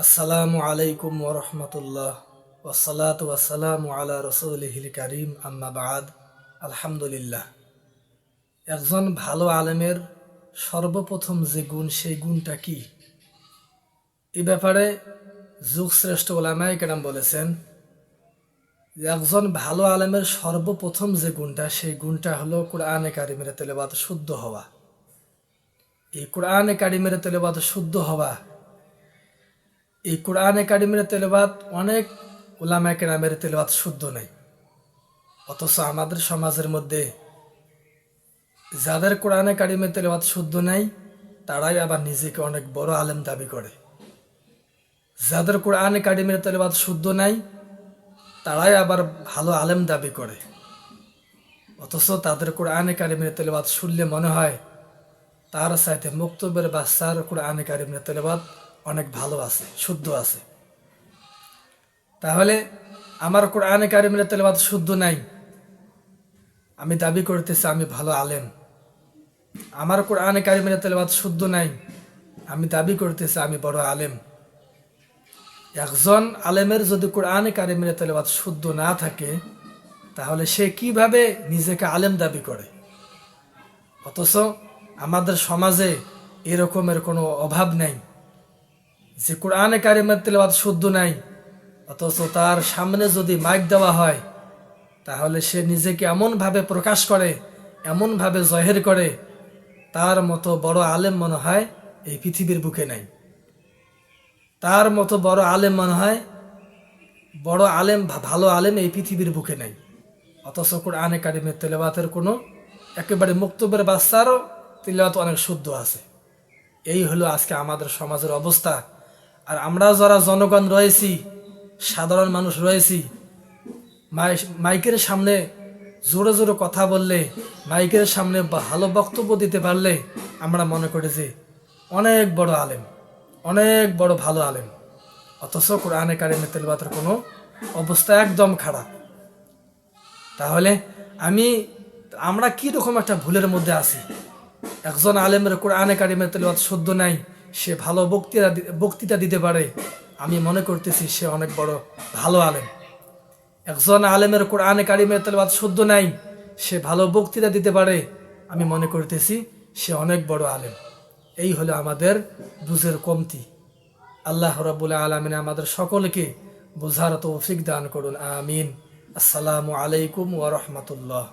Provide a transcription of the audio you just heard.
আসসালামু আলাইকুম ওরহমতুল্লাহ ওয়াসসালাতু ওয়াসসালামু আলা রসুলিহিল কারিম আম্মা বাদ। আলহামদুলিল্লাহ, একজন ভালো আলেমের সর্বপ্রথম যে গুণ, সেই গুণটা কি? এ ব্যাপারে যুগশ্রেষ্ঠ ওলামায়ে কেরাম বলেছেন যে একজন ভালো আলেমের সর্বপ্রথম যে গুণটা, সেই গুণটা হলো কোরআনে কারিমের তেলাওয়াত শুদ্ধ হওয়া। এই কোরআনে কারিমের তেলাওয়াত শুদ্ধ হওয়া, এই কোরআনে কারিমের তেলাওয়াত অনেক উলামায়ে কেরামের তেলাওয়াত শুদ্ধ নাই। অথচ আমাদের সমাজের মধ্যে যাদের কোরআনে কারিমের তেলাওয়াত শুদ্ধ নাই, তারাই আবার নিজেকে অনেক বড় আলেম দাবি করে। যাদের কোরআনে কারিমের তেলাওয়াত শুদ্ধ নাই, তারাই আবার ভালো আলেম দাবি করে। অথচ তাদের কোরআনে কারিমের তেলাওয়াত শুনলে মনে হয় তার চাইতে মুক্তবের বাচ্চার কোরআনে কারিমের তেলাওয়াত অনেক ভালো আছে, শুদ্ধ আছে। তাহলে আমার কোরআনে কারিমের তেলাওয়াত শুদ্ধ নাই, আমি দাবি করতেছি আমি ভালো আলেম। আমার কোরআনে কারিমের তেলাওয়াত শুদ্ধ নাই, আমি দাবি করতেছি আমি বড় আলেম। একজন আলেমের যদি কোরআনে কারিমের তেলাওয়াত শুদ্ধ না থাকে, তাহলে সে কিভাবে নিজেকে আলেম দাবি করে? অথচ আমাদের সমাজে এরকমের কোনো অভাব নাই যে কোরআনে কারিমের তেলাওয়াত শুদ্ধ নাই, অথচ তার সামনে যদি মাইক দেওয়া হয়, তাহলে সে নিজেকে এমনভাবে প্রকাশ করে, এমনভাবে জহের করে, তার মতো বড় আলেম মনে হয় এই পৃথিবীর বুকে নাই। তার মতো বড় আলেম মনে হয়, বড় আলেম, ভালো আলেম এই পৃথিবীর বুকে নাই। অথচ কোরআনে কারিমের তেলাওয়াতের কোনো, একেবারে মুক্তবের বাচ্চারও তেলাওয়াত অনেক শুদ্ধ আছে। এই হলো আজকে আমাদের সমাজের অবস্থা। আর আমরা যারা জনগণ রয়েছি, সাধারণ মানুষ রয়েছি, মাইকের সামনে জোরে জোরে কথা বললে, মাইকের সামনে ভালো বক্তব্য দিতে পারলে আমরা মনে করি যে অনেক বড় আলেম, অনেক বড় ভালো আলেম। অথচ কোরআনে কারিমের তেলাওয়াতের কোনো অবস্থা একদম খারাপ। তাহলে আমরা কি রকম একটা ভুলের মধ্যে আছি? একজন আলেমের কোরআনে কারিমের তেলাওয়াত শুদ্ধ নাই, সে ভালো বক্তৃতা দিতে পারে, আমি মনে করতেছি সে অনেক বড় ভালো আলেম। একজন আলেমের কোরআনে কারিমের তেলাওয়াত শুদ্ধ নাই, সে ভালো বক্তৃতা দিতে পারে, আমি মনে করতেছি সে অনেক বড় আলেম। এই হলো আমাদের বুঝের কমতি। আল্লাহ রাব্বুল আলামিন আমাদের সকলকে বুঝার তৌফিক দান করুন, আমিন। আসসালামু আলাইকুম ওয়া রাহমাতুল্লাহ।